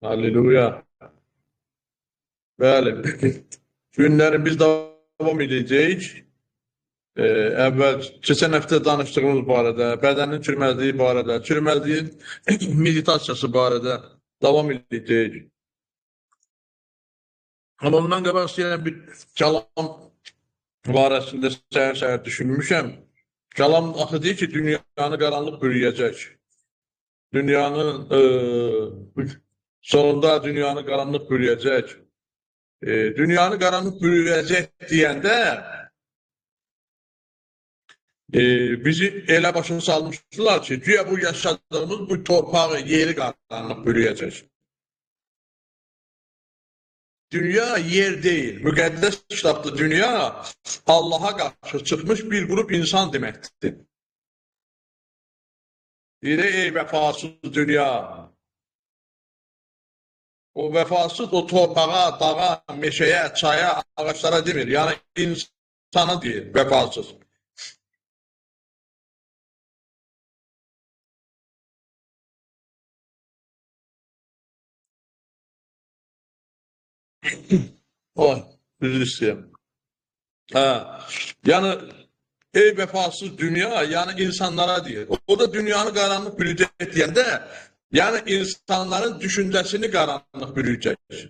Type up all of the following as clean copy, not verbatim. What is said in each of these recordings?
Halleluja. Bəli. Günlərimiz davam edəcək. Əvvəl keçən həftə danışdığımız barədə, bədənin çürüməcliyi barədə, çürüməcliyin meditasiyası barədə davam edəcək. Amma ondan qabaq istəyirəm bir kəlam barəsində səhər-səhər düşünmüşəm. Kəlam axı deyir ki, dünyanı qaranlıq bürüyəcək. Sonunda dünyanı qaranlıq bürüyəcək. Dünyanı qaranlıq bürüyəcək deyəndə bizi elə başa salmışdılar ki, güya bu yaşadığımız bu torpağı, yeri qaranlıq bürüyəcək. Dünya yer deyil. Müqəddəs kitabda dünya Allaha qarşı çıxmış bir qrup insan deməkdir. Deyir, ey vəfasız dünya. O vəfasız o torpağa, dağa, meşəyə, çaya, ağaçlara demir. Yəni insana deyir, vəfasız. Oy, üzr istəyirəm. Yəni ey vəfasız dünya, yəni insanlara deyir. O da dünyanı qaranlıq bürüyəcək deyəndə, yəni insanların düşüncəsini qaranlıq bürüyəcək.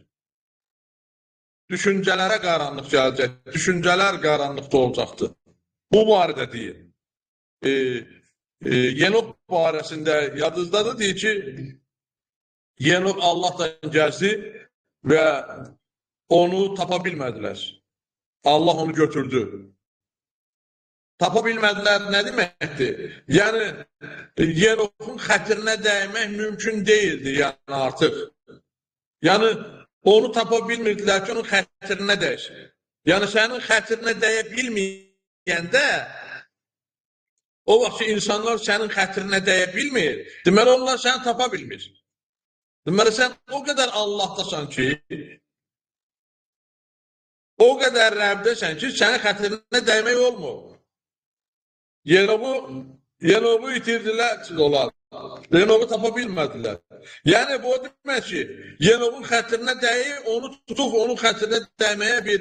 Düşüncələrə qaranlıq gələcək. Düşüncələr qaranlıqda olacaqdır. Bu barədə deyir. Yenok barəsində yadınızdadır, deyir ki, Yenok Allah'tan gəldi və onu tapa bilmədilər. Allah onu götürdü. Tapa bilmədilər nə deməkdir? Yəni, Yenokun xətrinə dəymək mümkün deyildi, yəni artıq. Yəni, onu tapa bilmirdilər ki, onun xətrinə dəysin. Yəni, sənin xətrinə dəyə bilməyəndə, o vaxt ki, insanlar sənin xətrinə dəyə bilmir, deməli, onlar səni tapa bilmir. Deməli, sən o qədər Allahdasan ki, o qədər Rəbdəsən ki, sənin xətrinə dəymək olmur. Yenobu itirdilər onlar. Yenobu tapa bilmədilər. Yəni, bu demək ki, Yenobun xətrinə dəyib, onu tutub, onun xətrinə dəyməyə bir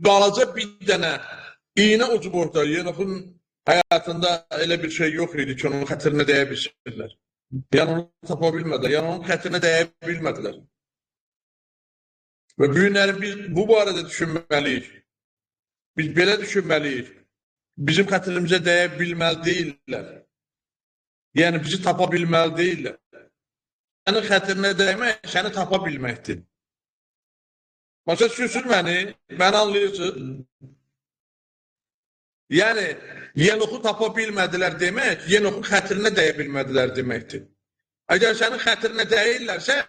balaca bir dənə iğnə ucu boyda. Yenobun həyatında elə bir şey yox idi ki, onun xətrinə dəyə bilsinlər. Yəni, onu tapa bilmədilər. Yəni, onun xətrinə dəyə bilmədilər. Və bu günləri biz bu barədə düşünməliyik. Biz belə düşünməliyik. Bizim xətrimizə dəyə bilməli deyirlər. Yəni, bizi tapa bilməli deyirlər. Sənin xətrinə dəymək, səni tapa bilməkdir. Başa düşürsün məni anlayırsın. Yəni, Yenoxu tapa bilmədilər demək, Yenoxun xətrinə dəyə bilmədilər deməkdir. Əgər sənin xətrinə dəyirlərsə,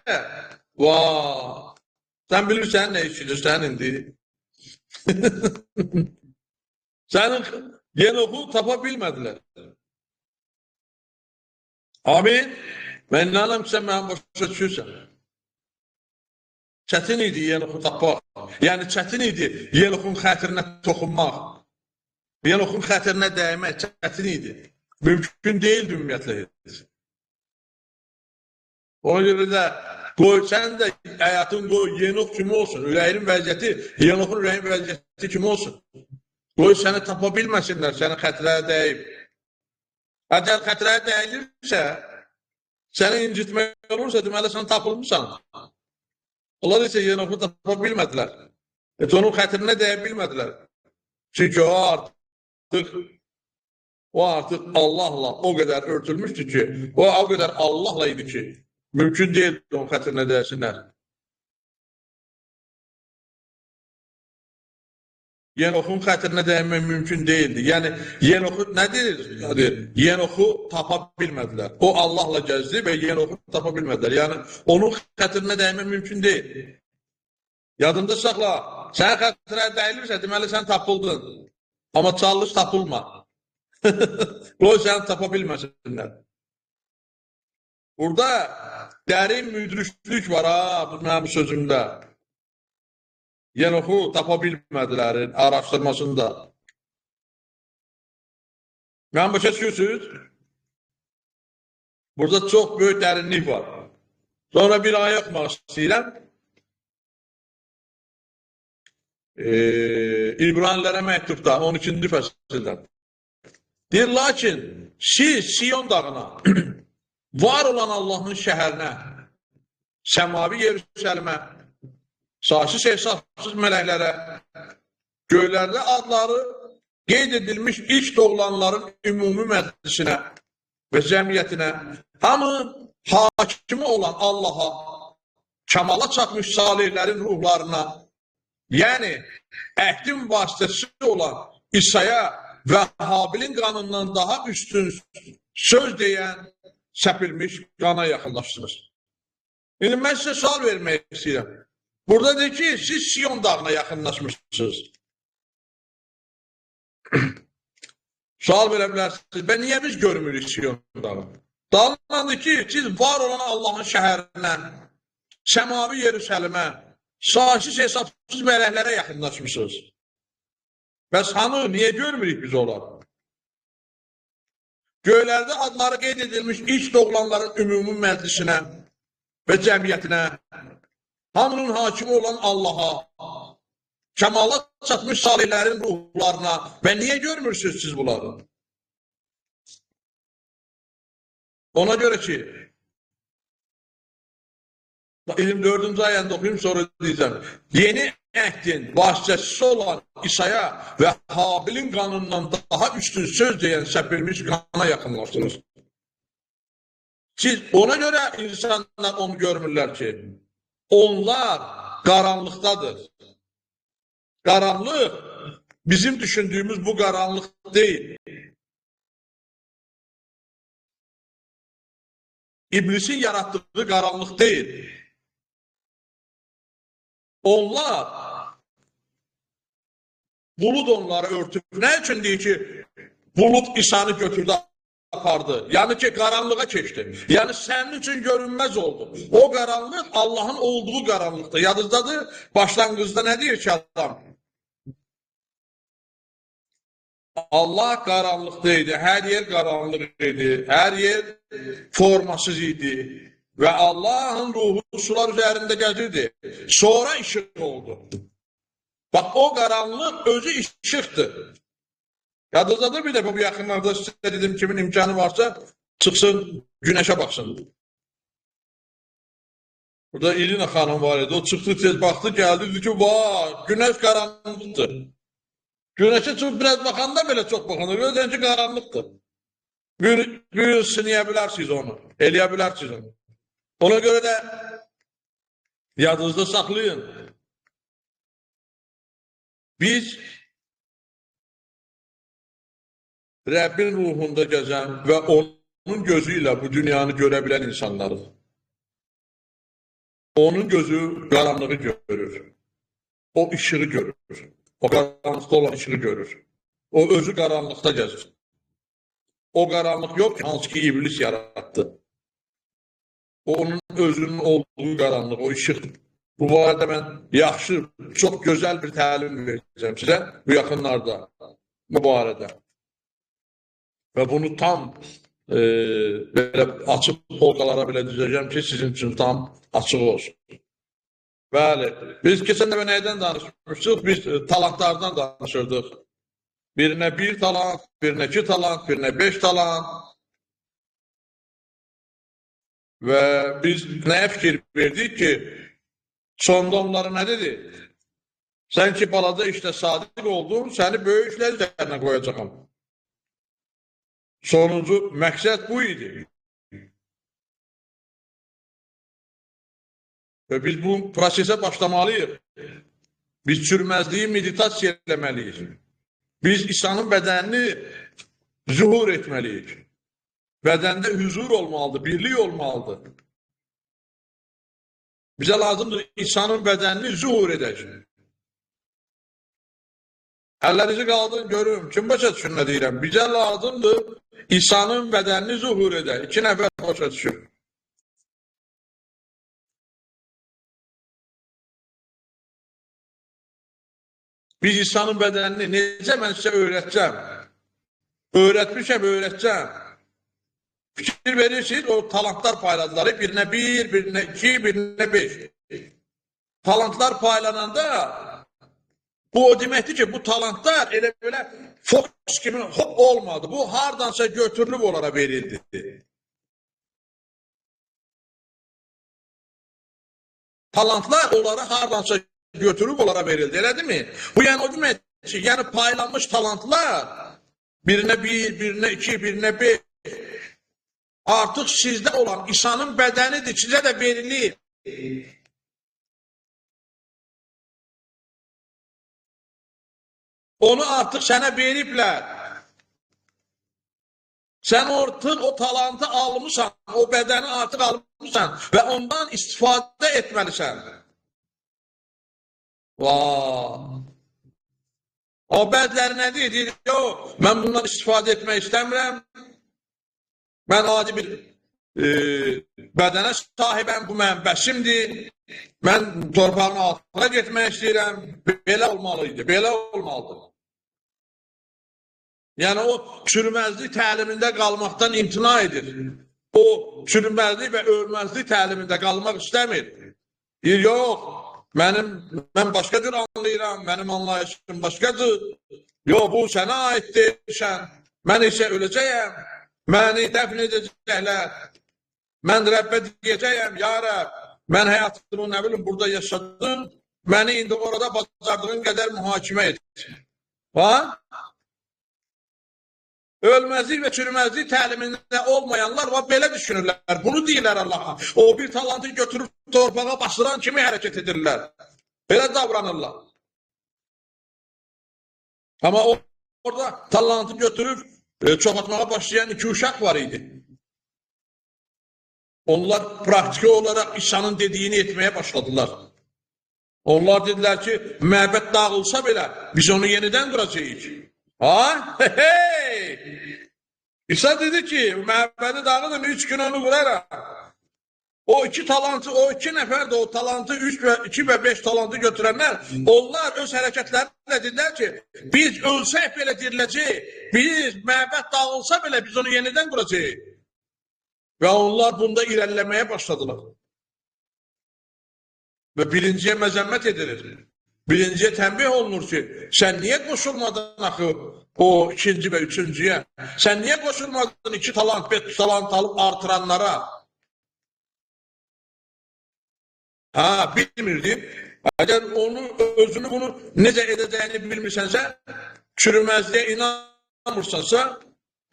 sən bilirsən nə işidirsən indi. Sənin Yenoxu tapa bilmədilər. Amin. Mən inanam ki, sən mənim başa düşürsən. Çətin idi Yenoxu tapmaq. Yəni, çətin idi Yenoxun xətrinə toxunmaq. Yenoxun xətrinə dəymək çətin idi. Mümkün deyildi ümumiyyətlə. Ona görə də qoy, sən də həyatın qoy, Yenox kimi olsun. Ürəyinin vəziyyəti, Yenoxun ürəyin vəziyyəti kimi olsun. Qoy səni tapa bilməsinlər, səni xətrəyə dəyib. Əgər xətrəyə dəyilirsə, səni incitmək olursa, deməli, sən tapılmışsan. Onlar isə Yenoxu tapa bilmədilər. Onun xətrinə dəyə bilmədilər. Çünki o artıq Allahla o qədər örtülmüşdü ki, o qədər Allahla idi ki, mümkün deyil onun xətrinə dəyəsinlər. Yenoxun xətrinə dəymək mümkün deyildi. Yəni, Yenoxu nədir? Yenoxu tapa bilmədilər. O Allahla gəzdi və Yenoxu tapa bilmədilər. Yəni, onun xətrinə dəymək mümkün deyil. Yadında saxla, sən xətrinə dəyilirsə, deməli, sən tapıldın. Amma çalış tapılma. Qoy səni tapa bilməsinlər. Burada dərin müdriklik var, bu mənim sözümdə. Yenoxu tapa bilmədilər araşdırmasında. Mən başa düşürsünüz? Burada çox böyük dərinlik var. Sonra bir ayə oxumaq istəyirəm. İbranilərə məktubda 12-ci fəsildən. Deyir, lakin siz Siyon dağına, var olan Allahın şəhərinə, səmavi Yeruşəlimə, saysız hesabsız mələklərə, göylərdə adları qeyd edilmiş ilk doğulanların ümumi məclisinə və cəmiyyətinə, hamı hakimi olan Allaha, kamala çatmış salihlərin ruhlarına, yəni əhdin vasitəsi olan İsa'ya və Habilin qanından daha üstün söz deyən səpilmiş qana yaxınlaşdınız. İndi mən sizə sual vermək istəyirəm. Burada deyir ki, siz Siyon dağına yaxınlaşmışsınız. Sual verə bilərsiniz, və niyə biz görmürük Siyon dağını? Dağlandı ki, siz var olan Allahın şəhərinə, səmavi Yeruşəlimə, saysız hesabsız mələklərə yaxınlaşmışsınız. Bəs hanı, niyə görmürük biz onları? Göylərdə adları qeyd edilmiş ilk doğulanların ümumi məclisinə və cəmiyyətinə, hamının hakimi olan Allaha, kamala çatmış salihlərin ruhlarına və niyə görmürsünüz siz bunları? Ona görə ki, 24-cü ayəndə oxuyum, sonra deyəcəm. Yeni əhdin vasitəçisi olan İsa'ya və Habilin qanından daha üstün söz deyən səpilmiş qana yaxınlaşdınız. Siz ona görə insanlar onu görmürlər ki, onlar qaranlıqdadır. Qaranlıq bizim düşündüyümüz bu qaranlıq deyil. İblisin yaratdığı qaranlıq deyil. Onlar, bulud onları örtüb. Nə üçün deyir ki, bulud İsa'nı götürdü, apardı? Yəni ki, qaranlığa keçdi. Yəni sənin üçün görünməz oldu. O qaranlıq Allahın olduğu qaranlıqdır. Yadınızdadır, başlanğıcda nə deyir ki adam? Allah qaranlıqda idi, hər yer qaranlıq idi, hər yer formasız idi. Və Allahın ruhu sular üzərində gəzirdi. Sonra işıq oldu. Bax, o qaranlıq özü işıqdır. Yadınızdadır bir dəfə bu yaxınlarda sizə dedim, kimin imkanı varsa, çıxsın, günəşə baxsın. Burada İrina xanım var idi, o çıxdı, tez baxdı, gəldi, dedi ki, vay, günəş qaranlıqdır. Günəşə çox biraz baxanda belə çox baxanda, görürsən ki, qaranlıqdır. Bir sınıya bilərsiniz onu, eləyə bilərsiniz onu. Ona görə də yadınızda saxlayın. Biz Rəbbin ruhunda gəzən və onun gözü ilə bu dünyanı görə bilən insanlarız. Onun gözü qaranlığı görür. O işığı görür. O qaranlıqda olan işığı görür. O özü qaranlıqda gəzir. O qaranlıq yox ki, hansı ki iblis yarattı. Onun özünün olduğu qaranlıq, o işıqdır. Bu barədə mən yaxşı, çox gözəl bir təlim verəcəm sizə bu yaxınlarda, bu barədə. Və bunu tam belə açıq polqalara belə düzəcəm ki, sizin üçün tam açıq olsun. Bəli, biz keçən dəfə nəydən danışmışdıq? Biz talantlardan danışırdıq. Birinə 1 talant, birinə 2 talant, birinə 5 talant. Və biz nəyə fikir verdik ki, sonda onlara nə dedi? Sən ki, balaca işlə sadiq oldun, səni böyük işlər üzərinə qoyacaqam. Sonuncu məqsəd bu idi. Və biz bu prosesə başlamalıyıq. Biz çürməzliyi meditasiya etməliyik. Biz İsa'nın bədənini zuhur etməliyik. Bədəndə huzur olmalıdır, birlik olmalıdır. Bizə lazımdır İsa'nın bədənini zuhur edək. Əllərinizi qaldırın, görün, kim başa düşün nə deyirəm? Bizə lazımdır İsa'nın bədənini zuhur edək. 2 nəfər başa düşün. Biz İsa'nın bədənini necə mən sizə öyrətəcəm? Öyrətmişəm, öyrətəcəm. Fikir verirsiniz, o talantlar payladılar. Birine 1, birine 2, birine 5. Talantlar paylananda bu o deməkdir ki, bu talantlar elə belə Fox kimi hop olmadı. Bu hardansa götürülüb onlara verildi. Talantlar onlara hardansa götürüb onlara verildi. Elə değil mi? Bu yəni o demək ki, yəni paylanmış talantlar birine 1, birine 2, birine 5 artıq sizdə olan İsa'nın bədənidir, sizə də verilir. Onu artıq sənə veriblər. Sən artıq o talantı almışsan, o bədəni artıq almışsan və ondan istifadə etməlisən. Vay! O bəziləri nə deyir? Yox, mən bundan istifadə etmək istəmirəm. Mən adi bir bədənə sahibəm, bu mənim bəsimdir. Mən torpağın altına getmək istəyirəm. Belə olmalıydı, belə olmalıdır. Yəni o çürümezlik təlimində qalmaqdan imtina edir. O çürümezlik və ölməzlik təlimində qalmaq istəmir. Deyir, yox, mən başqa cür anlayıram, mənim anlayışım başqadır. Yox, bu sənə aiddir, mən isə öləcəyəm, məni dəfn edəcəklər. Mən Rəbbə deyəcəyəm, ya Rəbb, mən həyatımı nə bilim burada yaşadım, məni indi orada bacardığın qədər mühakimə et. Va? Ölməzlik və çürümezlik təlimində olmayanlar var, belə düşünürlər. Bunu deyirlər Allah'a. O bir talantı götürüb torpağa basıran kimi hərəkət edirlər. Belə davranırlar. Amma orada talantı götürüb çoxaltmağa başlayan 2 uşaq var idi. Onlar praktiki olarak İsa'nın dediğini etmeye başladılar. Onlar dediler ki, məbəd dağılsa belə, biz onu yeniden quracağıq. Ha? Hey! İsa dedi ki, məbədi dağılın, 3 gün onu quraram. O 2 talantı, o 2 nəfər də o talantı, 2 və 5 talantı götürənlər, onlar öz hərəkətlərlə dedilər ki, biz ölsək belə diriləcəyik, biz məbəd dağılsa belə biz onu yeniden quracağıq. Və onlar bunda irəliləməyə başladılar. Və birinciyə məzəmmət edilir. Birinciyə tənbih olunur ki, sən niyə qoşulmadın axı o 2-ci və 3-cüyə? Sən niyə qoşulmadın 2 talant, 5 talant alıb artıranlara? Ha, bilmirdim. Əgər onu, özünü bunu necə edəcəyini bilmirsənsə, çürümezliyə inanmırsansa,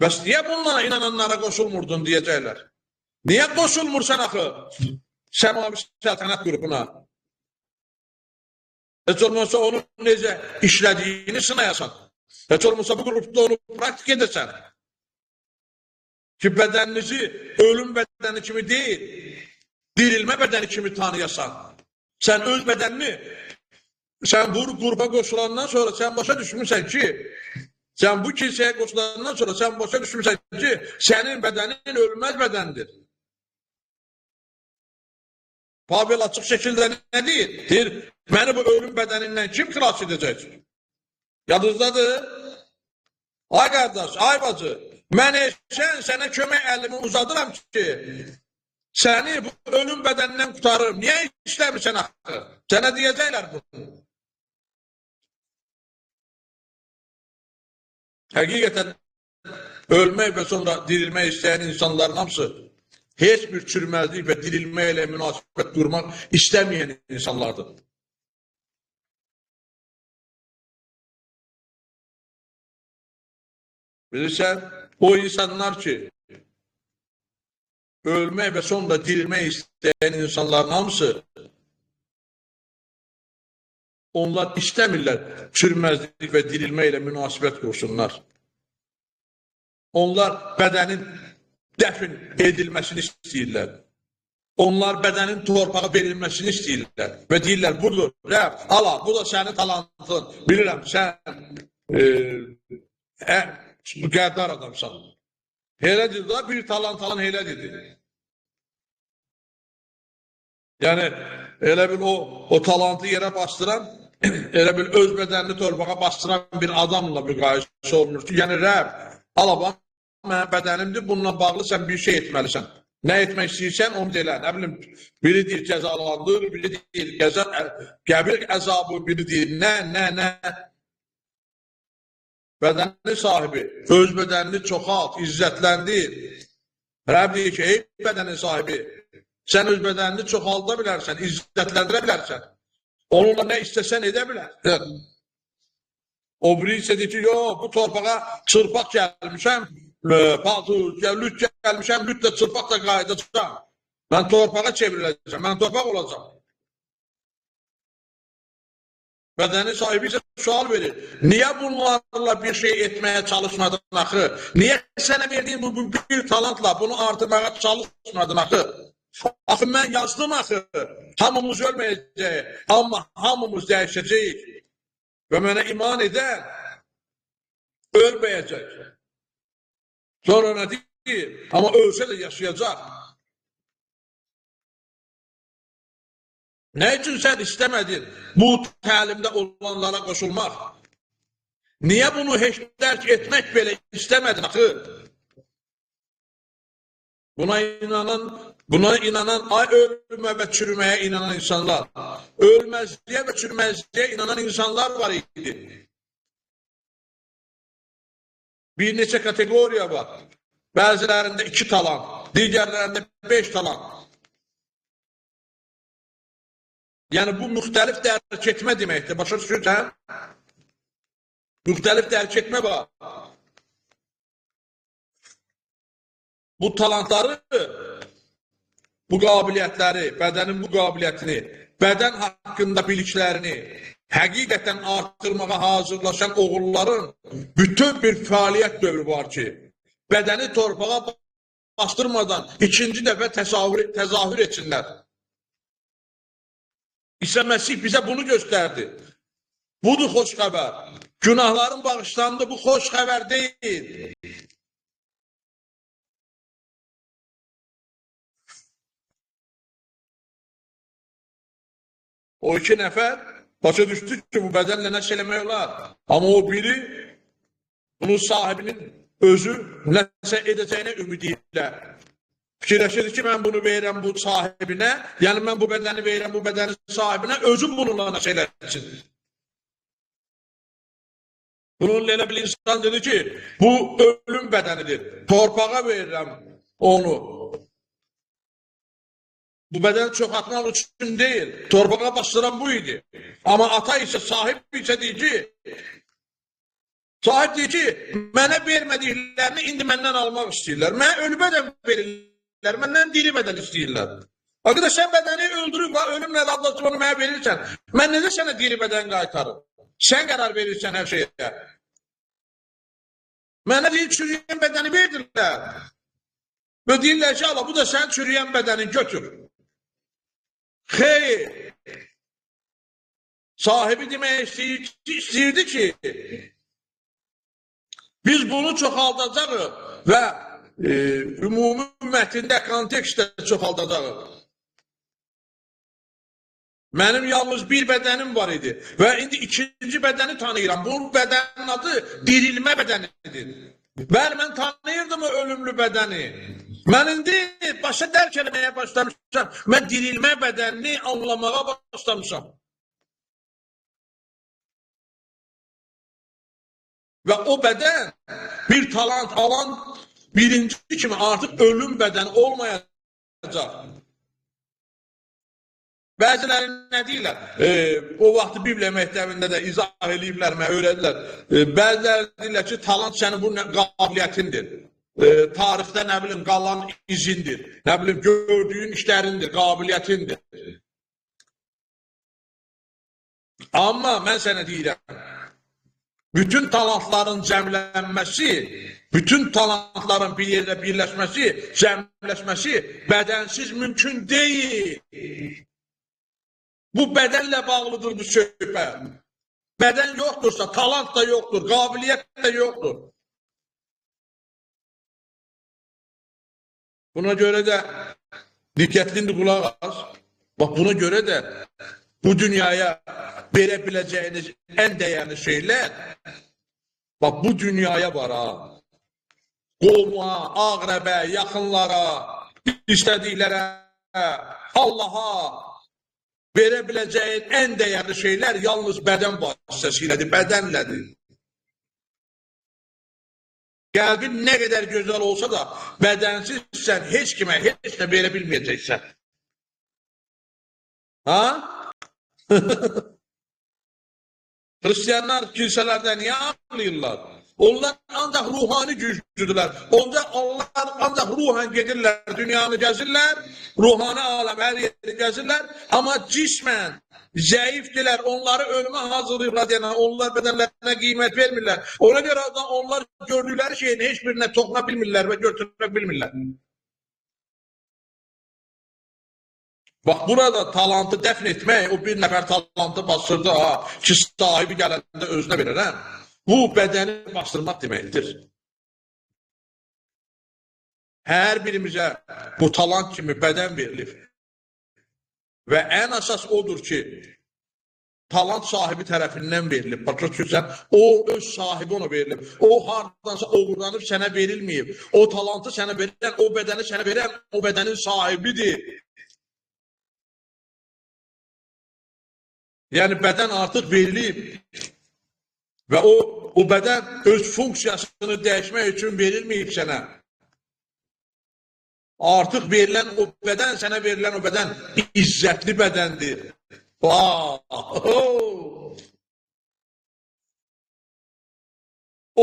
bəs niyə bunlara inananlara qoşulmurdun deyəcəklər. Niyə qoşulmursan axı Səmavi Səltənət qrupuna? Heç olmazsa onun necə işlədiyini sınayasan. Heç olmazsa bu qrupda onu praktik edəsən. Ki bədəninizi ölüm bədəni kimi deyil, dirilmə bədəni kimi tanıyasan. Sən öz bədənini, sən bu qrupa qoşulandan sonra sən başa düşmüşsən ki, sən bu kilsəyə qoşulandan sonra sən başa düşmüşsən ki, sənin bədənin ölməz bədəndir. Pavel açıq şəkildə nə deyir? Deyir, məni bu ölüm bədənindən kim xilas edəcək? Yadınızdadır? Ay qardaş, ay bacı, mən eşən sənə kömək əlimi uzadıram ki, səni bu ölüm bədənindən qutarırım. Niyə işləmirsən axı? Sənə deyəcəklər bunu. Həqiqətən ölmək və sonra dirilmək istəyən insanların hamısı heç bir çürümezlik və dirilmə ilə münasibət qurmaq istəməyən insanlardır. Bilirsən, o insanlar ki, ölmək və sonra dirilmək istəyən insanların hamısı, onlar istəmirlər çürümezlik və dirilmə ilə münasibət qursunlar. Onlar bədənin dəfn edilməsini istəyirlər. Onlar bədənin torpağa verilməsini istəyirlər. Və deyirlər, budur, Rəbb, ala, bu da sənin talantın. Bilirəm, sən qəddar adamsan. Elədir da, bir talant alan elədir. Yəni, elə bil o talantı yerə bastıran, elə bil öz bədənini torpağa bastıran bir adamla müqayisə olunur ki, yəni Rəbb, ala, mənim bədənimdir, bununla bağlı sən bir şey etməlisən. Nə etmək istəyirsən, onu deyə. Nə bilim, biri deyir cəzalandır, biri deyir qəbir əzabı, biri deyir nə. Bədənin sahibi, öz bədənini çoxalt, izzətləndir. Rəbb deyir ki, ey bədənin sahibi, sən öz bədənini çoxalda bilərsən, izzətləndirə bilərsən. Onunla nə istəsən edə bilərsən. O biri isə deyir ki, yox, bu torpağa çırpaq gəlmişəm, lüt gəlmişəm, lütlə çırpaqla qayıdacam. Mən torpağa çevriləcəm, mən torpaq olacam. Bədənin sahibi isə sual verir. Niyə bunlarla bir şey etməyə çalışmadın axı? Niyə sənə verdiyin bu bir talantla bunu artırmağa çalışmadın axı? Axı mən yazdım axı. Hamımız ölməyəcək, amma hamımız dəyişəcəyik. Və mənə iman edən ölməyəcək. Sonra nə deyir? Amma ölsə də yaşayacaq. Nə üçün sən istəmədin bu təlimdə olanlara qoşulmaq? Niyə bunu heç dərk etmək belə istəmədin axı? Buna inanan ay ölümə və çürüməyə inanan insanlar, ölməzliyə və çürüməzliyə inanan insanlar var idi. Bir neçə kategoriya var. Bəzilərində 2 talant, digərlərində 5 talant. Yəni bu müxtəlif dərk etmə deməkdir. Başa düşürsən? Müxtəlif dərk etmə var. Bu talantları, bu qabiliyyətləri, bədənin bu qabiliyyətini, bədən haqqında biliklərini həqiqətən artırmağa hazırlaşan oğulların bütün bir fəaliyyət dövrü var ki, bədəni torpağa bastırmadan ikinci dəfə təzahür etsinlər. İsa Məsih bizə bunu göstərdi. Budur xoş xəbər. Günahların bağışlandı, bu xoş xəbər deyil. O 2 nəfər başa düşdü ki, bu bədənlə nəsə eləmək olar. Amma o biri, bunun sahibinin özü nəsə edəcəyinə ümidiyle. Fikirləşirdi ki, mən bunu verirəm bu sahibinə, yəni mən bu bədəni verirəm bu bədənin sahibinə, özüm bununla nəsə eləsin. Bununla elə bir insan dedi ki, bu ölüm bədənidir, torpağa verirəm onu. Bu bədəni çoxaltmaq üçün deyil, torpağa bastıran bu idi. Amma ata isə, sahib isə deyir ki, sahib deyir ki, mənə vermədiklərini indi məndən almaq istəyirlər. Mənə ölü bədən verirlər, məndən diri bədən istəyirlər. Arkadaş, sən bədəni öldürüb, ölümlə adlaşıb onu mənə verirsən, mən necə sənə diri bədən qaytarım? Sən qərar verirsən hər şeyə. Mənə deyil, çürüyən bədəni verdirlər. Və deyirlər ki, Allah, bu da sən çürüyən bədəni götür. Xeyr. Sahibi demək istəyirdi ki, biz bunu çoxaldacağıq və ümumi mətndə, kontekstdə çoxaldacağıq. Mənim yalnız bir bədənim var idi və indi ikinci bədəni tanıyıram. Bu bədənin adı dirilmə bədənidir. Bəli, mən tanıyırdım o ölümlü bədəni. Mən indi başa dərk eləməyə başlamışam. Mən dirilmə bədənini anlamağa başlamışam. Və o bədən bir talant alan birinci kimi artıq ölüm bədəni olmayacaq. Bəziləri nə deyirlər? O vaxtı Bibliya məktəbində də izah eləyiblər, öyrədilər. Bəziləri deyirlər ki, talant sənin bu qabiliyyətindir. Tarixdə nə bilim qalan izindir. Nə bilim gördüyün işlərindir, qabiliyyətindir. Amma mən sənə deyirəm, bütün talantların cəmlənməsi, bütün talantların bir yerdə birləşməsi, cəmləşməsi bədənsiz mümkün deyil. Bu bədənlə bağlıdır bu söhbət. Bədən yoxdursa, talant da yoxdur, qabiliyyət də yoxdur. Buna görə də diqqətli qulaq as. Bax, buna görə də bu dünyaya verə biləcəyiniz ən dəyərli şeylər, bax, bu dünyaya var ha. qovma, ağrəbə, yaxınlara, istədiklərə, Allaha verə biləcəyin ən dəyərli şeylər yalnız bədən vasitəsilədir, bədənlədir. Qəlbin nə qədər gözəl olsa da, bədənsizsən, heç kimə, heç nə verə bilməyəcəksən. Ha? Hristiyanlar kilsələrdə niyə ağlayırlar? Onlar ancaq ruhani güclüdürlər. Onlar ancaq ruhan gedirlər, dünyanı gəzirlər, ruhani aləm hər yeri gəzirlər, amma cismən zəifdirlər, onları ölümə hazırlayırlar deyənə, onlar bədənlərinə qiymət vermirlər. Ona görə onlar gördükləri şeyin heç birinə toxuna bilmirlər və götürə bilmirlər. Bax, burada talantı dəfn etmək, o bir nəfər talantı bastırdı, ki, sahibi gələndə özünə verir, hə? Bu, bədəni bastırmaq deməkdir. Hər birimizə bu talant kimi bədən verilir. Və ən əsas odur ki, talant sahibi tərəfindən verilib. Başa düşürsən, o öz sahibi ona verilib. O hardansa uğurlanıb sənə verilməyib. O talantı sənə verən, o bədəni sənə verən, o bədənin sahibidir. Yəni, bədən artıq verilib. Və o bədən öz funksiyasını dəyişmək üçün verilməyib sənə. Artıq verilən o bədən, sənə verilən o bədən izzətli bədəndir.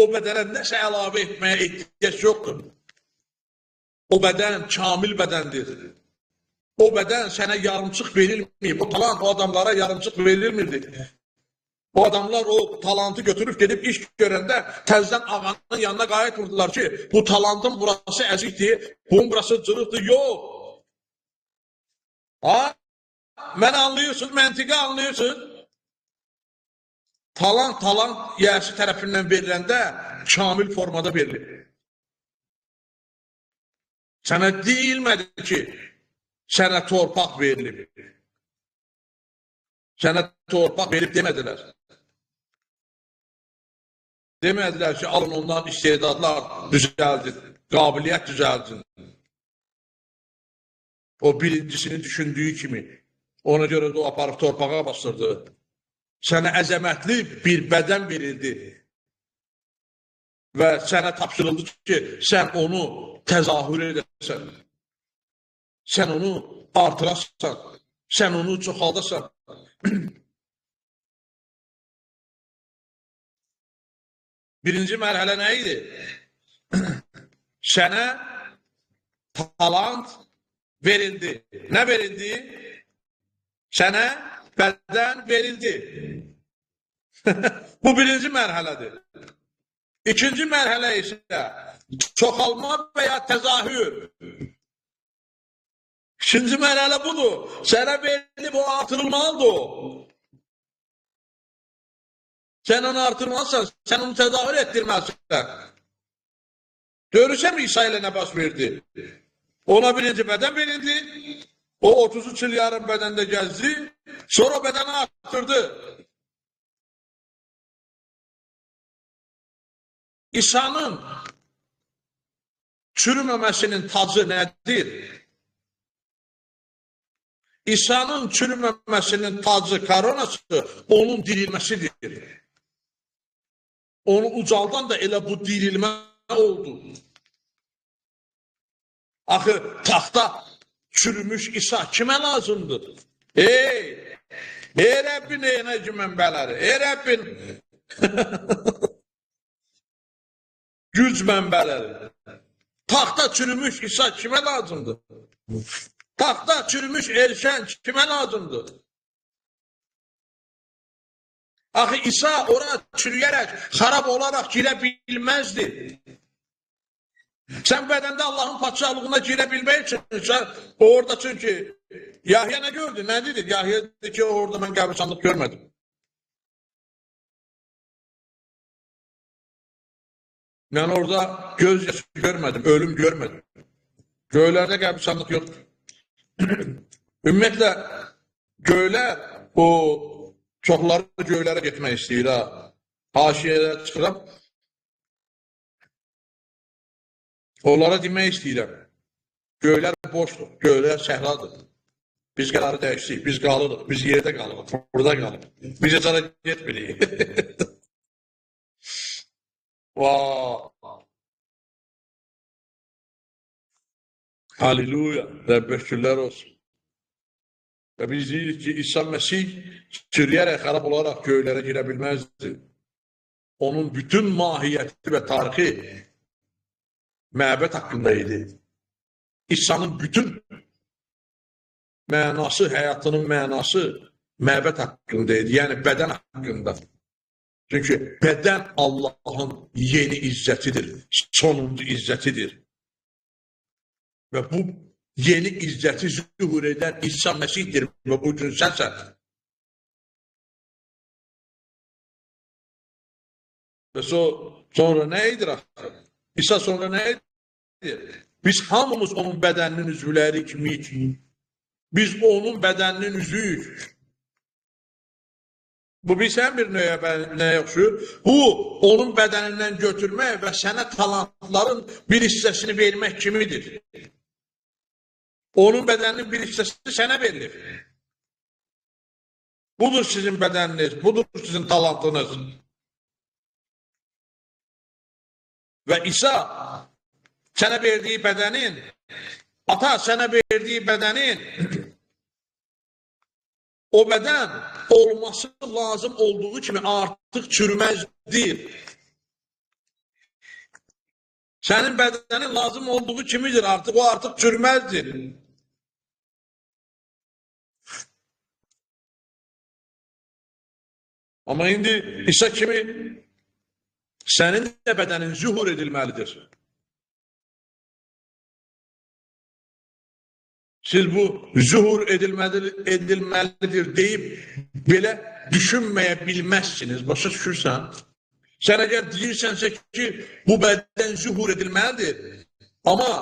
O bədənə nəsə əlavə etməyə ehtiyac yoxdur. O bədən kamil bədəndir. O bədən sənə yarımçıq verilməyib. O talant o adamlara yarımçıq verilmirdi. O adamlar o talantı götürüb gedib iş görəndə təzdən ağanın yanına qayıtmırdılar ki, bu talantın burası əzikdir, bunun burası cırıqdır. Yox. Ha? Mən anlıyorsun, məntiqi anlıyorsun. Talant yəsi tərəfindən veriləndə kamil formada verilir. Sənə deyilmədi ki, sənə torpaq verilib. Sənə torpaq verib demədilər. Demədilər ki, alın ondan istedadlar düzəldin, qabiliyyət düzəldin. O birincisini düşündüyü kimi, ona görə də o aparıb torpağa bastırdı. Sənə əzəmətli bir bədən verildi. Və sənə tapşırıldı ki, sən onu təzahür edəsən. Sən onu artırasan, sən onu çoxaldasan. Birinci mərhələ nə idi? Sənə talant verildi. Nə verildi? Sənə bədən verildi. Bu birinci mərhələdir. İkinci mərhələ isə çoxalma və ya təzahür. İkinci mərhələ budur. Sənə verilib, o artırılmalıdır o. Sən onu artırmazsan, sən onu təzahür etdirməzsən. Görürsən mi İsa ilə nə baş verdi? Ona birinci bədən verildi, o 33 il yarım bədəndə gəzdi, sonra bədəni artırdı. İsa'nın çürümemesinin tacı nədir? İsa'nın çürümemesinin tacı, koronası onun dirilmesidir. Onu ucaldan da elə bu dirilmə oldu. Axı taxta çürümüş İsa kimə lazımdır? Ey Rəbbin enerji mənbələri, ey Rəbbin güc mənbələri. Taxta çürümüş İsa kimə lazımdır? Taxta çürümüş Elşən kimə lazımdır? Axı İsa ora çürüyərək, xarab olaraq girə bilməzdi. Sən bədəndə Allahın padşahlığına girə bilmək üçün, orada çünki Yahya nə gördü, nə dedi? Yahya dedi ki, orada mən qəbristanlıq görmədim. Mən orada göz yaşı görmədim, ölüm görmədim. Göylərdə qəbristanlıq yoxdur. Ümumiyyətlə, göylər, o çoxları göylərə getmək istəyir, ha. Haşiyədə çıxıram. Onlara demək istəyirəm. Göylər boşdur, göylər səhradır. Biz qərarı dəyişdik, biz qalırıq, biz yerdə qalırıq, burada qalırıq. Biz heç ara getmirik. Halleluya, Rəbbə şükürlər olsun. Və biz deyirik ki, İsa Məsih çürüyərək, xarab olaraq göylərə girə bilməzdi. Onun bütün mahiyyəti və tarixi məbəd haqqında idi. İsa'nın bütün mənası, həyatının mənası məbəd haqqında idi, yəni bədən haqqında. Çünki bədən Allahın yeni izzətidir, sonuncu izzətidir. Və bu yeni izzəti zühur edən İsa Məsihdir və bu gün sənsən. Və sonra nə edir axı? İsa sonra nə edir? Biz hamımız onun bədəninin üzvləri kimiyik. Biz onun bədəninin üzvüyük. Bu bilsən bir nəyə oxşuyur? Bu, onun bədənindən götürmək və sənə talantların bir hissəsini vermək kimidir. Onun bədəninin bir hissəsi sənə verilir. Budur sizin bədəniniz, budur sizin talantınız. Və İsa sənə verdiyi bədənin, ata sənə verdiyi bədənin, o bədən olması lazım olduğu kimi artıq çürüməzdir. Sənin bədənin lazım olduğu kimidir, artıq o artıq çürüməzdir. Amma indi İsa kimi sənin də bədənin zühur edilməlidir. Siz bu zühur edilməlidir deyib belə düşünməyə bilməzsiniz. Başa düşürsən? Sən əgər deyirsənsə ki, bu bədən zühur edilməlidir, amma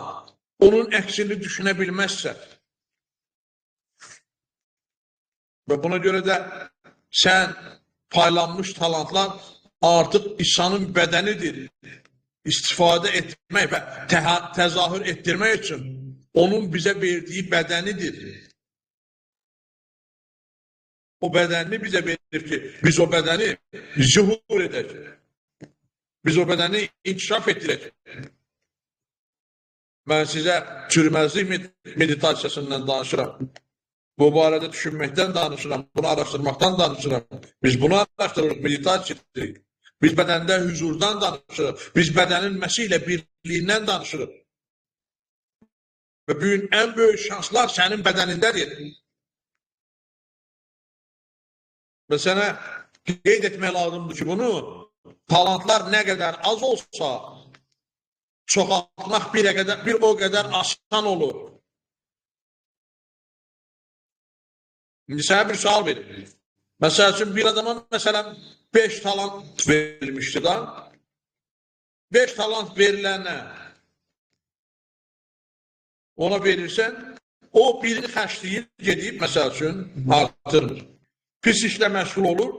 onun əksini düşünə bilməzsən. Və buna görə də sən paylanmış talantlar artıq İsa'nın bədənidir. İstifadə etmək və təzahür etdirmək üçün onun bizə verdiyi bədənidir. O bədənini bizə verir ki, biz o bədəni zühur edək. Biz o bədəni inkişaf etdirək. Mən sizə çürümezlik meditasiyasından danışıram. Bu barədə düşünməkdən danışıram, bunu araşdırmaqdan danışıram. Biz bunu araşdırırıq, meditasiya edirik. Biz bədəndə huzurdan danışırıq. Biz bədənin Məsih ilə birliyindən danışırıq. Və bugün ən böyük şanslar sənin bədənindədir. Və sənə qeyd etmək lazımdır ki, bunu talantlar nə qədər az olsa, çoxaltmaq bir o qədər asan olur. İndi sənə bir sual verir. Məsəl üçün, bir adama məsələn 5 talant verilmişdi da. 5 talant verilənə ona verirsən, o birini xərcləyir, gedib, məsəl üçün, artırmır. Pis işlə məşğul olur.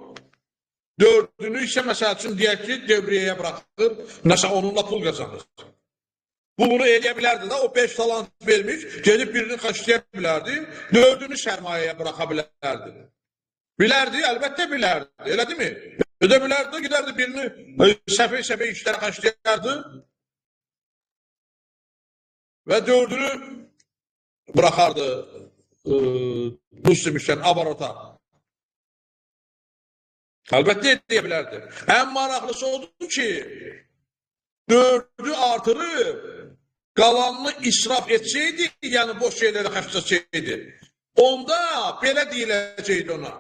4'ünü isə, məsəl üçün, deyək ki, devriyəyə bırakır, nəsə onunla pul qazanır. Bunu eləyə bilərdi də, o 5 talant vermiş, gedib birini xərcləyə bilərdi, 4'ünü sərmayəyə bıraka bilərdi. Bilərdi, əlbəttə bilərdi, elə deyil mi? Edə bilərdi, gidərdi birini səfə işlərə xərcləyərdi və 4'ünü bırakardı Müslümişdən abarota. Əlbəttə edə bilərdi. Ən maraqlısı odur ki, 4'ü artırıb, qalanını israf etsəydi, yəni boş şeyləri xərcləsəydi, onda belə deyiləcəkdi ona.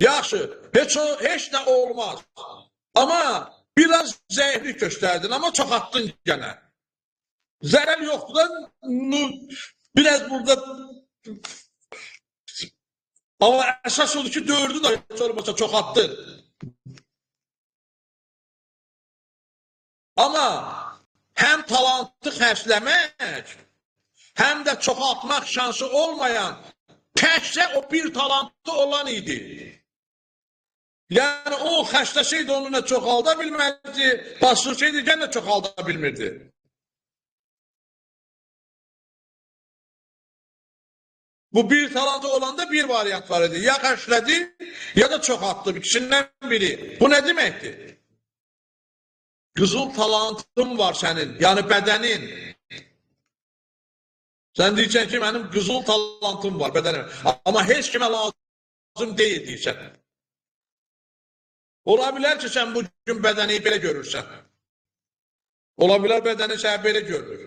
Yaxşı, heç nə olmaz. Amma biraz zəiflik göstərdin, amma çox attın gənə. Zərər yoxdur, biraz burada. Amma əsas odur ki, 4'ü də heç olmasa çox attın. Amma həm talantı xərcləmək, həm də çoxaltmaq şansı olmayan təkcə o bir talantı olan idi. Yəni o xərcləsəydi onu nə çoxalda bilməzdi, basırsaydı gənə çoxalda bilmirdi. Bu bir talantı olanda bir variant var idi. Ya xərclədi, ya da çox atdı. İkisindən biri. Bu nə deməkdir? Qızıl talantın var sənin, yəni bədənin. Sən deyirsən ki, mənim qızıl talantım var bədənim. Amma heç kimə lazım deyil deyirsən. Ola bilər ki, sən bu gün bədəni belə görürsən. Ola bilər bədəni sən belə görür.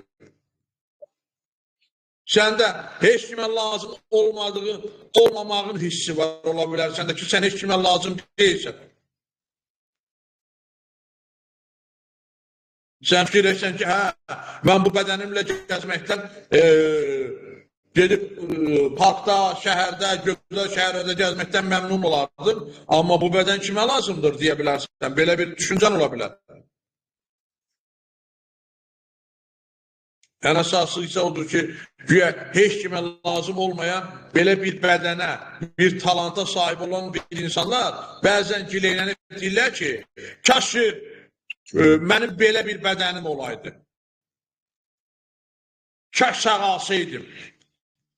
Səndə heç kimə lazım olmamağın hissi var. Ola bilər səndə ki, sən heç kimə lazım deyilsən. Sən fikirləşsən ki, hə, mən bu bədənimlə gəzməkdən gedib parkda, şəhərdə, gözəl şəhərdə gəzməkdən məmnun olardım. Amma bu bədən kimə lazımdır deyə bilərsən. Belə bir düşüncən ola bilər. Ən əsası isə odur ki, güya heç kimə lazım olmayan belə bir bədənə, bir talanta sahib olan bir insanlar bəzən gileylənib deyirlər ki, kaş ki, mənim belə bir bədənim olaydı. Kaş sağalsaydım.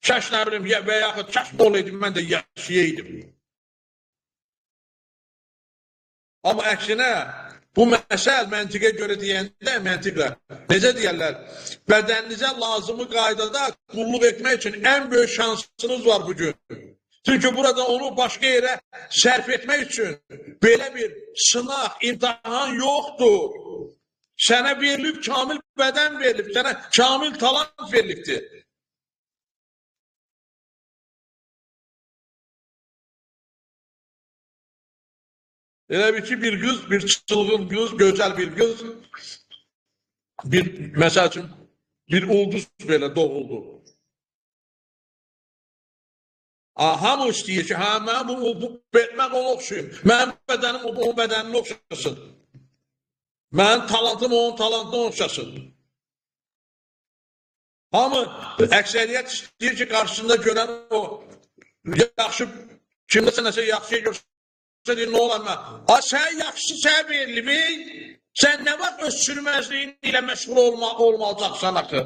Kaş nə bilim, və yaxud kaş olaydım, mən də yaşayaydım. Amma əksinə, bu məsəl məntiqə görə deyəndə, məntiqlə, necə deyərlər, bədəninizə lazımı qaydada qulluq etmək üçün ən böyük şansınız var bugün. Çünki burada onu başqa yerə sərf etmək üçün belə bir sınaq, imtahan yoxdur. Sənə verilib, kamil bədən verilib, sənə kamil talant verilibdir. Elə bir ki, bir qız, bir çılğın qız, gözəl bir qız, məsəl üçün, bir ulduz belə doğuldu. Hamı istəyir ki, hə, mən ona oxşuyum, mənim bədənim onun bədəninə oxşasın, mənim talantım onun talantına oxşasın. Hamı, əksəriyyət istəyir ki, qarşısında görən o, yaxşı, kimdəsə nəsə yaxşı görsün, deyir, nə olar mən? Sən yaxşı sən verilib, sən nə vaxt öz sürməzliyin ilə məşğul olmayacaqsan axı?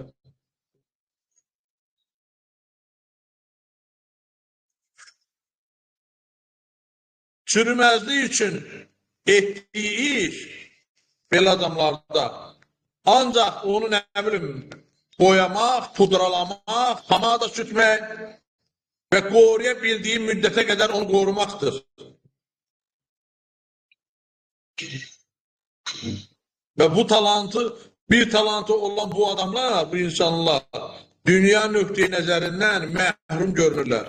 Sürməzlik üçün etdiyi iş belə adamlarda ancaq onu nə bilim boyamaq, pudralamaq, hamada sütmək və qoruya bildiyi müddətə qədər onu qorumaqdır. Və bu talantı, bir talantı olan bu adamlar, bu insanlar dünya nöqteyi nəzərindən məhrum görürlər.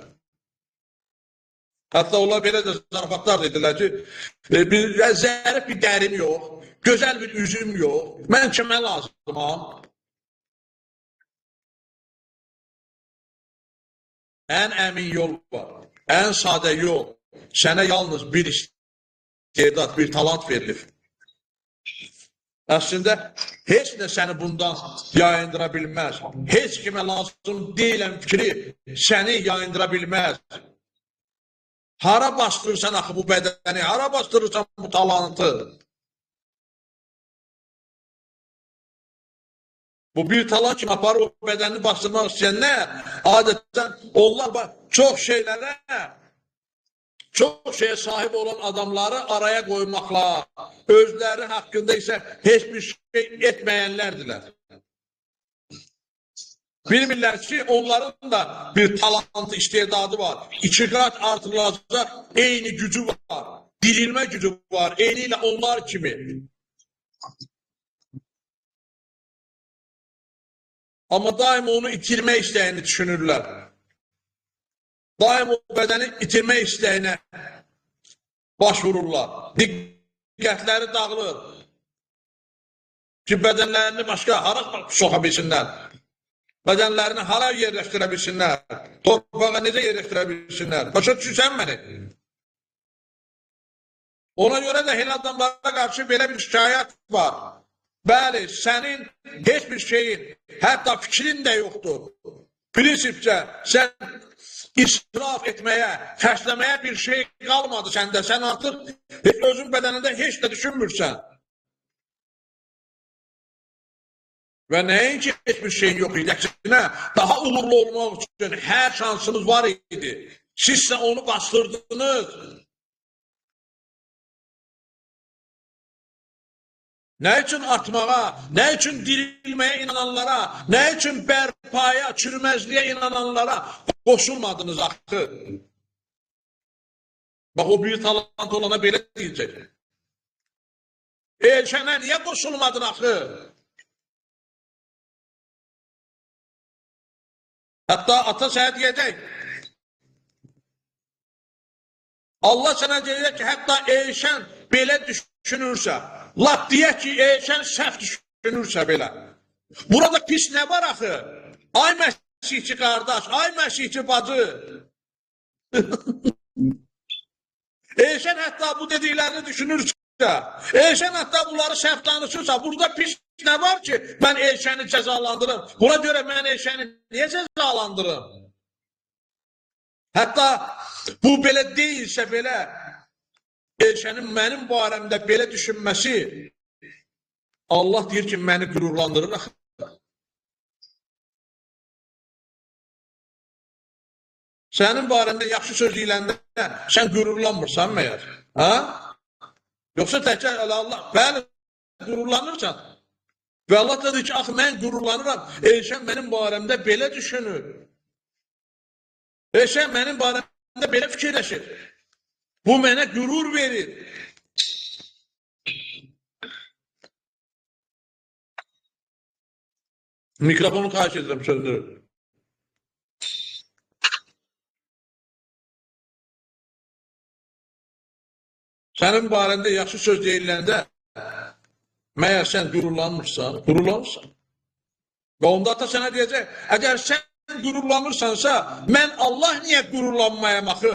Hətta onlar belə də zarafatlar dedilər ki, zərif bir dərim yox, gözəl bir üzüm yox, mən kimə lazımam? Ən əmin yol var, ən sadə yol, sənə yalnız bir istedad, bir talant verilir. Əslində, heç nə səni bundan yayındıra bilməz. Heç kimə lazım deyilən fikri səni yayındıra bilməz. Hara bastırırsan axı bu bədəni, hara bastırırsan bu talantı? Bu bir talant kimi aparır o bədəni bastırmaq istəyənlər, adətən onlar çox şeye sahib olan adamları araya koymakla, özləri haqqında isə heç bir şey etməyənlərdirlər. Bilmirlər ki, onların da bir talantı, istedadı var. 2 qat artırılacaq eyni gücü var. Dirilmə gücü var, eyni ilə onlar kimi. Amma daim onu itirmək istəyini düşünürlər. Daim o bədəni itirmək istəyinə başvururlar. Diqqətləri dağılır. Ki, bədənlərini başqa hara soxa bilsinlər. Bədənlərini hara yerləşdirə bilsinlər. Torpağa necə yerləşdirə bilsinlər. Başa düşürsən məni? Ona görə də elə adamlara qarşı belə bir şikayət var. Bəli, sənin heç bir şeyin, hətta fikrin də yoxdur. Prinsipcə, sən israf etməyə, xərcləməyə bir şey qalmadı səndə. Sən artıq özün bədənində heç də düşünmürsən. Və nəinki heç bir şey yox idi, əksinə daha uğurlu olmaq üçün hər şansınız var idi. Sizsə onu bastırdınız. Nə üçün artmağa, nə üçün dirilməyə inananlara, nə üçün bərpaya, çürüməzliyə inananlara qoşulmadınız axı? Bax, o bir talant olana belə deyəcək. Elçənə niyə qoşulmadın axı? Hətta ata sənə deyəcək. Allah sənə deyəcək ki, hətta Elşən belə düşünürsə, lap deyək ki, Elşən səhv düşünürsə belə. Burada pis nə var axı? Ay Məsihçi qardaş, ay Məsihçi bacı. Elşən hətta bu dediklərini düşünürsə, Elşən hətta bunları səhv danışırsa, burada pis nə var ki, mən Elşəni cəzalandırım. Buna görə mən Elşəni niyə cəzalandırım? Hətta bu belə deyilsə belə, Elşənin mənim barəmdə belə düşünməsi, Allah deyir ki, məni qürurlandırır. Sənin barəndə yaxşı söz deyiləndə sən qürurlanmırsan məyər? Ha? Yoxsa təkcə Allah, bəli, qürurlanırsan. Və Allah da deyir ki, axı mən qürurlanıram, Elşən mənim barəmdə belə düşünür. Elşən mənim barəmdə belə fikirləşir. Bu mənə qürur verir. Mikrofonu xahiş edirəm, söndürün. Sənin barəndə yaxşı söz deyiləndə, məyər sən qürurlanmırsan, qürurlanırsan. Və onda ata sənə deyəcək, əgər sən qürurlanırsansa, mən Allah niyə qürurlanmayam axı?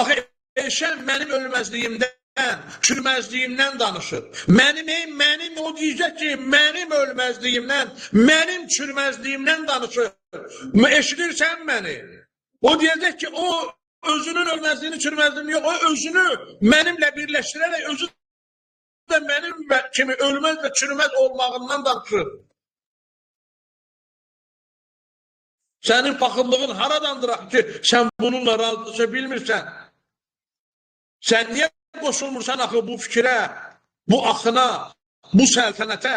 Axı, Elşən mənim ölməzliyimdən, çürməzliyimdən danışır. Mənim o deyəcək ki, mənim ölməzliyimdən, mənim çürməzliyimdən danışır. Eşidirsən məni? O deyəcək ki, o özünün ölməzliyini, çürməzliyini yox, o özünü mənimlə birləşdirərək, özü də mənim kimi ölməz və çürməz olmağından danışır. Sənin paxıllığın haradandır ki, sən bununla razılaşa bilmirsən? Sən niyə qoşulmursan axı bu fikrə, bu axına, bu səltənətə?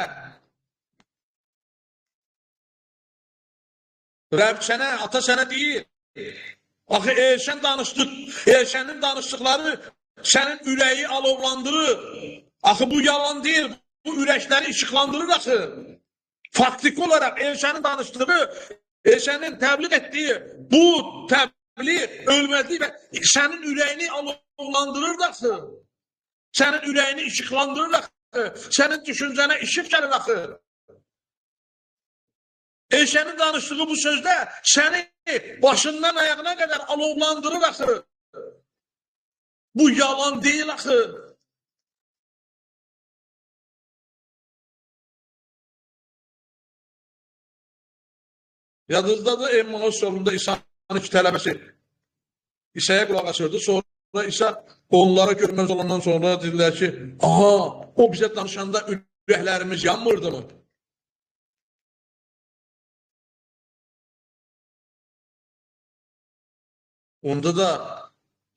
Rəbb sənə, ata sənə deyir. Axı Elşən danışdı, Elşənin danışdıqları sənin ürəyi alovlandırır. Axı bu yalan deyil, bu ürəkləri işıqlandırır axı. Faktiki olaraq Elşənin danışdığı, Elşənin təbliğ etdiyi bu təbliğ, ölməzlik və sənin ürəyini alovlandırır axı. Sənin ürəyini işıqlandırır axı. Sənin düşüncənə işıq gəlir axı. Elşənin danışdığı bu sözdə səni başından ayağına qədər alovlandırır axı. Bu yalan deyil axı. Yadınızdadır, Emmaus yolunda İsa'nın iki tələbəsi İsa'ya qulaq asırdı. Sonra İsa onlara görməz olandan sonra dedilər ki, aha, o bizə danışanda ürəklərimiz yanmırdı mı? Onda da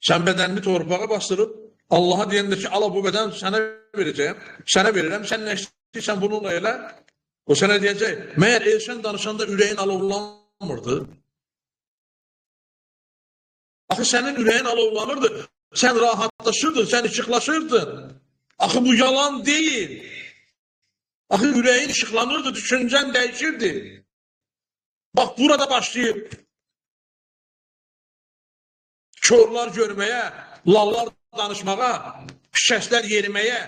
sən bədənini torpağa bastırıb, Allaha deyəndə ki, ala bu bədən sənə verəcəyim, sənə verirəm, sən nə istəyirsən bununla elə. O sənə deyəcək, məyər Elşən danışanda ürəyin alovlanmırdı? Axı sənin ürəyin alovlanırdı, sən rahatlaşırdın, sən işıqlaşırdın. Axı bu yalan deyil. Axı ürəyin işıqlanırdı, düşüncən dəyişirdi. Bax, burada başlayıb. Körlər görməyə, lallar danışmağa, şəslər yeriməyə.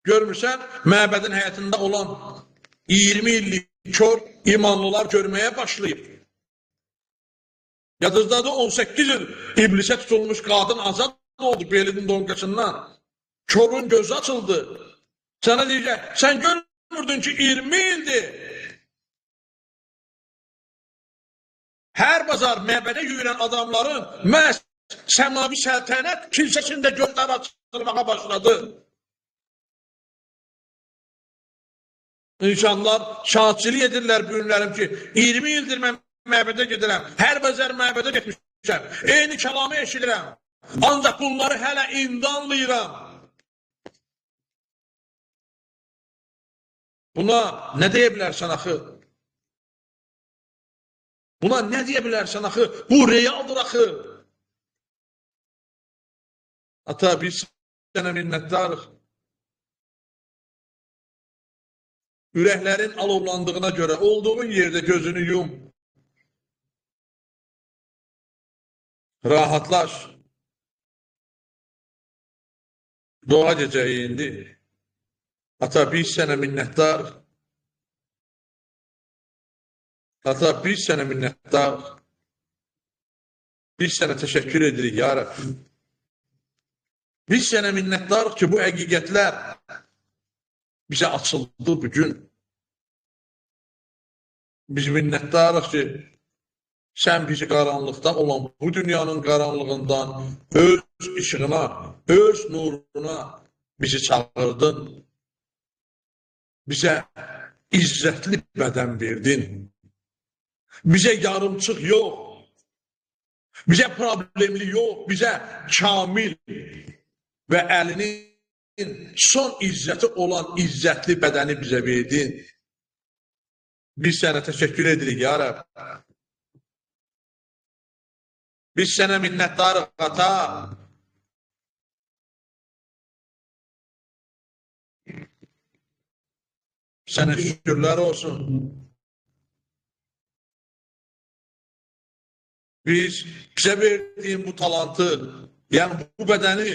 Görmürsən, məbədin həyatında olan 20 illik kör imanlılar görməyə başlayıb. Yadınızdadır, 18 il iblisə tutulmuş qadın azad oldu belinin donqasından. Körün gözü açıldı. Sənə deyəcək, sən görmürdün ki 20 ildir. Hər bazar məbədə yürüyən adamların məhz səmavi səltənət kilsəsində gözləri açılmağa başladı. İnsanlar şahidçilik edirlər bu günlərim ki, 20 ildir mən məbədə gedirəm, hər bəzər məbədə getmişəm, eyni kəlamı eşidirəm, ancaq bunları hələ indi anlayıram. Buna nə deyə bilərsən axı? Buna nə deyə bilərsən axı? Bu realdır axı. Ata, biz sənə minnətdarıq. Ürəklərin alovlandığına görə olduğun yerdə gözünü yum. Rahatlaş. Dua gecəyi indi. Ata, biz sənə minnətdarıq. Ata, biz sənə minnətdarıq. Biz sənə təşəkkür edirik, ya Rəbb. Biz sənə minnətdarıq ki, bu həqiqətlər bizə açıldı bugün. Biz minnətdarıq ki, sən bizi qaranlıqda olan bu dünyanın qaranlığından öz işığına, öz nuruna bizi çağırdın. Bizə izzətli bədən verdin. Bizə yarımçıq yox, bizə problemli yox, bizə kamil və əlinin son izzəti olan izzətli bədəni bizə verdin. Biz sənə təşəkkür edirik, ya Rəbb. Biz sənə minnətdarıq, Ata. Sənə şükürlər olsun. Bizə verdiyin bu talantı, yəni bu bədəni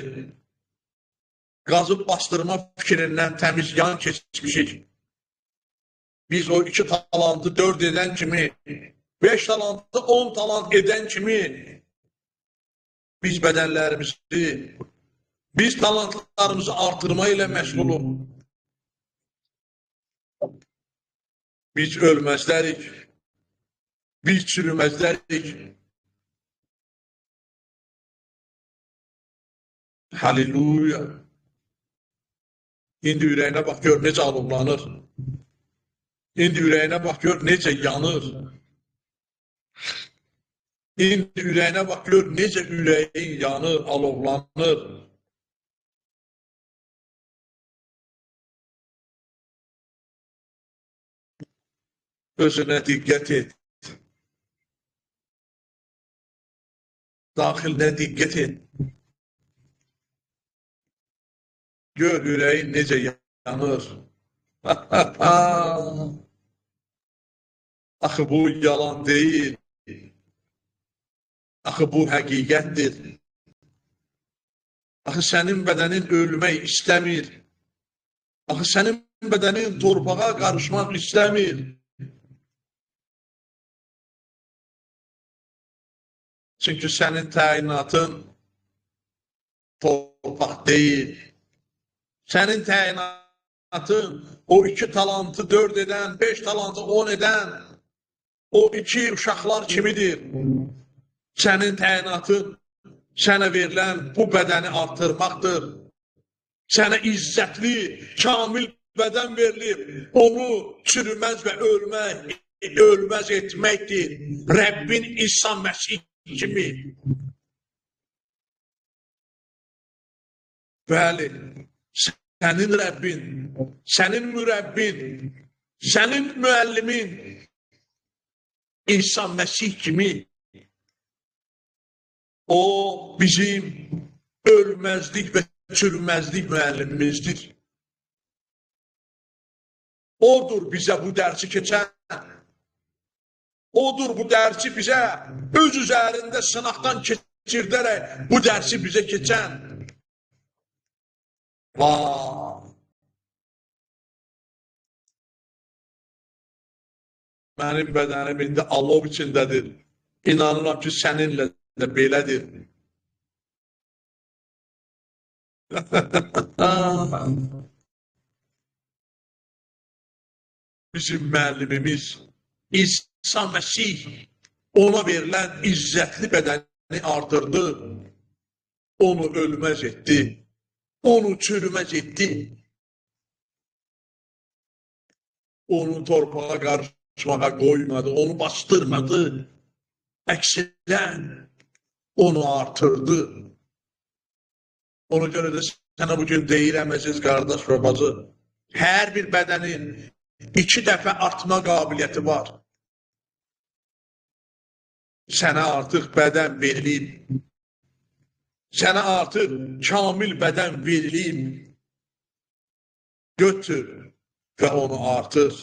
qazıb bastırma fikrindən təmiz yan keçmişik. Biz o 2 talantı 4 edən kimi, 5 talantı 10 talant edən kimi biz bədənlərimizi, biz talantlarımızı artırma ilə məşğulum. Biz ölməzlərik, biz çürüməzlərik. Halleluya. İndi ürəyinə bax, gör necə alovlanır. İndi ürəyinə bax, gör necə yanır. İndi ürəyinə bax, gör necə ürəyin yanır, alovlanır. Özünə diqqət et. Daxilinə diqqət et. Gör ürəyin necə yanır. Axı bu yalan deyil. Axı bu həqiqətdir. Axı sənin bədənin ölmək istəmir. Axı sənin bədənin torpağa qarışmaq istəmir. Çünki sənin təyinatın torpaq deyil. Sənin təyinatın o 2 talantı 4 edən, 5 talantı 10 edən o 2 uşaqlar kimidir. Sənin təyinatın sənə verilən bu bədəni artırmaqdır. Sənə izzətli, kamil bədən verilib, onu çürüməz və ölməz etməkdir. Rəbbin İsa Məsih kimi. Bəli, sənin Rəbbin, sənin mürəbbin, sənin müəllimin İsa Məsih kimi. O bizim ölməzlik və çürüməzlik müəllimimizdir. Odur bizə bu dərsi keçən. Odur bu dərsi bizə öz üzərində sınaqdan keçirdərək bu dərsi bizə keçən. Vay! Mənim bədənim indi alov içindədir. İnanıram ki, səninlə də belədir. Bizim müəllimimiz İsa Məsih ona verilən izzətli bədəni səni artırdı, onu ölməz etdi, onu çürüməz etdi, onu torpağa qarışmağa qoymadı, onu bastırmadı, əksinə onu artırdı. Ona görə də sənə bugün deyirəm, əziz qardaş və bacı, hər bir bədənin 2 dəfə artma qabiliyyəti var. Sənə artıq bədən verilib, sənə artıq kamil bədən verilib, götür və onu artır.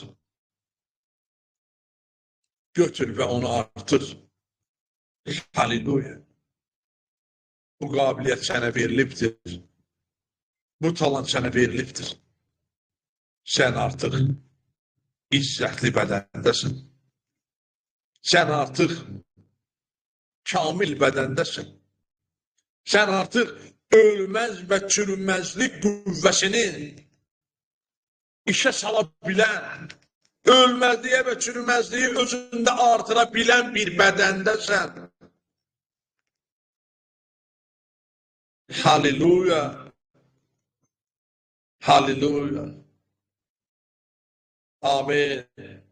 Götür və onu artır. Halleluya. Bu qabiliyyət sənə verilibdir. Bu talant sənə verilibdir. Sən artıq izzətli bədəndəsin. Sən artıq kamil bədəndəsin. Sən artıq ölməz və çürünməzlik qüvvəsini işə sala bilən, ölməzliyə və çürünməzliyi özündə artıra bilən bir bədəndəsən. Halleluya. Halleluya. Amin.